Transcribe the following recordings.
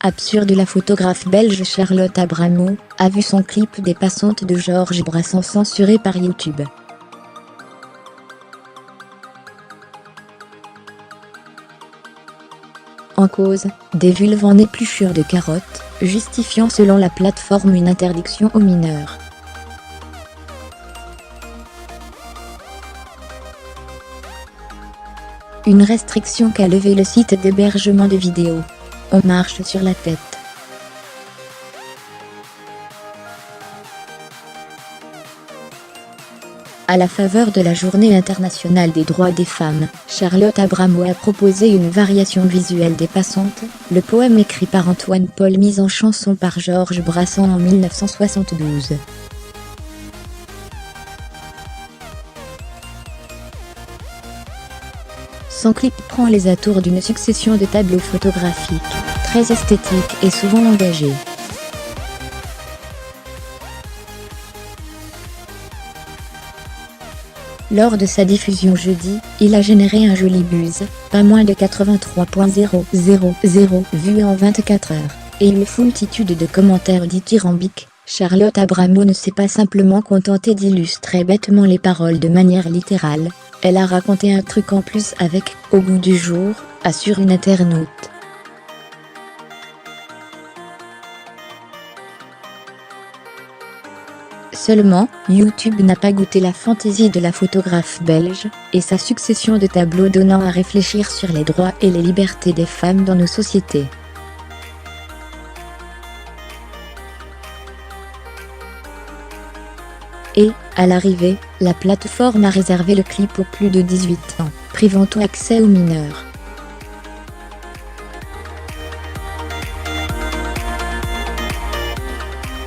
absurde. La photographe belge Charlotte Abramow a vu son clip des passantes de Georges Brassens censuré par YouTube. En cause, des vulves en épluchure de carottes, justifiant selon la plateforme une interdiction aux mineurs. Une restriction qu'a levé le site d'hébergement de vidéos. On marche sur la tête. À la faveur de la Journée internationale des droits des femmes, Charlotte Abramow a proposé une variation visuelle des passantes, le poème écrit par Antoine Paul mis en chanson par Georges Brassens en 1972. Son clip prend les atours d'une succession de tableaux photographiques, très esthétiques et souvent engagés. Lors de sa diffusion jeudi, il a généré un joli buzz, pas moins de 83,000 vues en 24 heures, et une foultitude de commentaires dithyrambiques. Charlotte Abramow ne s'est pas simplement contentée d'illustrer bêtement les paroles de manière littérale, elle a raconté un truc en plus avec « au goût du jour », assure une internaute. Seulement, YouTube n'a pas goûté la fantaisie de la photographe belge, et sa succession de tableaux donnant à réfléchir sur les droits et les libertés des femmes dans nos sociétés. Et, à l'arrivée, la plateforme a réservé le clip aux plus de 18 ans, privant tout accès aux mineurs.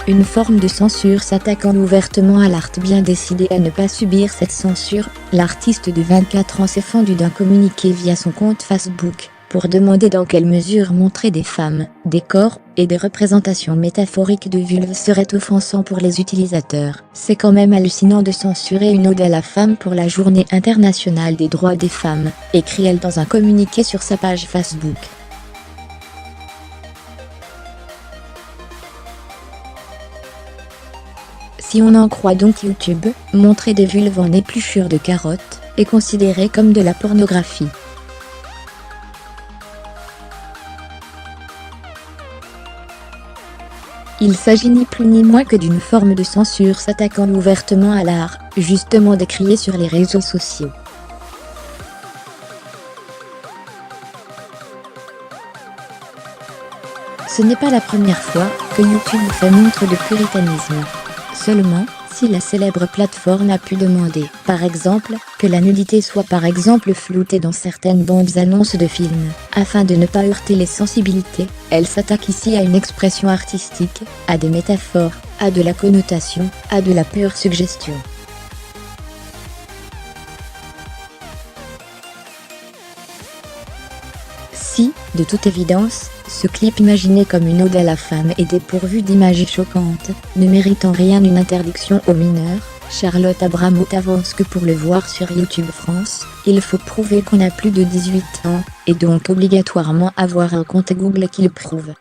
Une forme de censure s'attaquant ouvertement à l'art. Bien décidé à ne pas subir cette censure, l'artiste de 24 ans s'est fendu d'un communiqué via son compte Facebook, pour demander dans quelle mesure montrer des femmes, des corps, et des représentations métaphoriques de vulves serait offensant pour les utilisateurs. C'est quand même hallucinant de censurer une ode à la femme pour la Journée internationale des droits des femmes, écrit-elle dans un communiqué sur sa page Facebook. Si on en croit donc YouTube, montrer des vulves en épluchure de carottes est considéré comme de la pornographie. Il s'agit ni plus ni moins que d'une forme de censure s'attaquant ouvertement à l'art, justement décrié sur les réseaux sociaux. Ce n'est pas la première fois que YouTube fait montre de puritanisme. Seulement, si la célèbre plateforme a pu demander, par exemple, que la nudité soit par exemple floutée dans certaines bandes annonces de films, afin de ne pas heurter les sensibilités, elle s'attaque ici à une expression artistique, à des métaphores, à de la connotation, à de la pure suggestion. Si, de toute évidence, ce clip imaginé comme une ode à la femme est dépourvu d'images choquantes, ne méritant rien d'une interdiction aux mineurs, Charlotte Abramow avance que pour le voir sur YouTube France, il faut prouver qu'on a plus de 18 ans, et donc obligatoirement avoir un compte Google qui le prouve.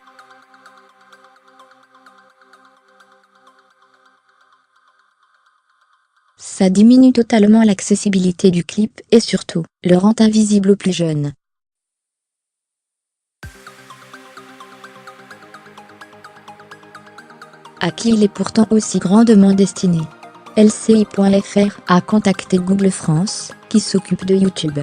Ça diminue totalement l'accessibilité du clip et surtout, le rend invisible aux plus jeunes. À qui il est pourtant aussi grandement destiné. LCI.fr a contacté Google France, qui s'occupe de YouTube.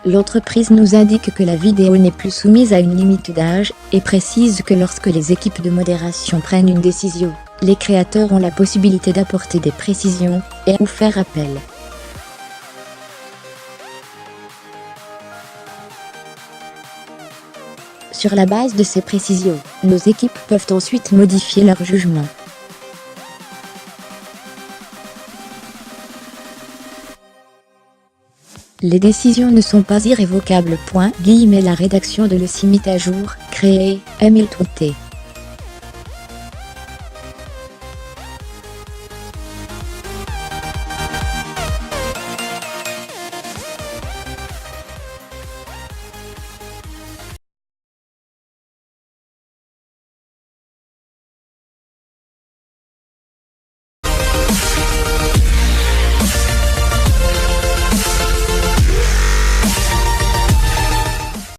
L'entreprise nous indique que la vidéo n'est plus soumise à une limite d'âge, et précise que lorsque les équipes de modération prennent une décision, les créateurs ont la possibilité d'apporter des précisions, et ou faire appel. Sur la base de ces précisions, nos équipes peuvent ensuite modifier leur jugement. Les décisions ne sont pas irrévocables. La rédaction de Le Cimit à jour, créée, Emile Touté.